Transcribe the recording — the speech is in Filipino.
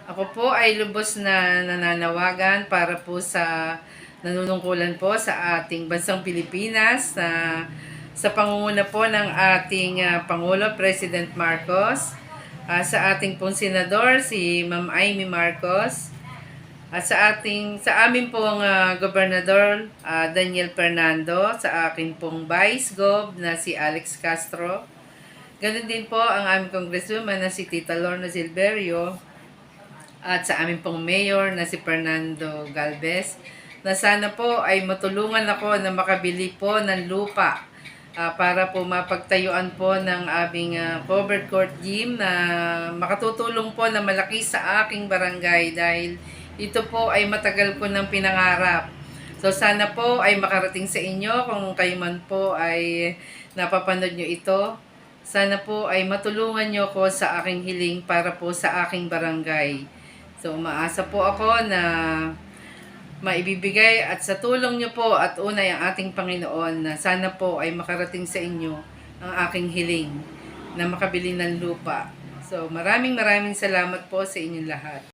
Ako po ay lubos na nananawagan para po sa nanunungkulan po sa ating bansang Pilipinas na sa pangunguna po ng ating Pangulo, President Marcos, sa ating pong senador, si Ma'am Amy Marcos, at sa amin pong gobernador, Daniel Fernando, sa akin pong Vice Gov na si Alex Castro. Ganun din po ang aming congresswoman na si Tita Lorna Silverio, at sa aming pong mayor na si Fernando Galvez, na sana po ay matulungan ako na makabili po ng lupa para po mapagtayuan po ng aming covered court gym na makatutulong po na malaki sa aking barangay dahil ito po ay matagal ko ng pinangarap. So sana po ay makarating sa inyo kung kayo man po ay napapanood nyo ito. Sana po ay matulungan nyo ko sa aking hiling para po sa aking barangay. So, umaasa po ako na maibibigay at sa tulong nyo po at unay ang ating Panginoon na sana po ay makarating sa inyo ang aking hiling na makabili ng lupa. So, maraming salamat po sa inyong lahat.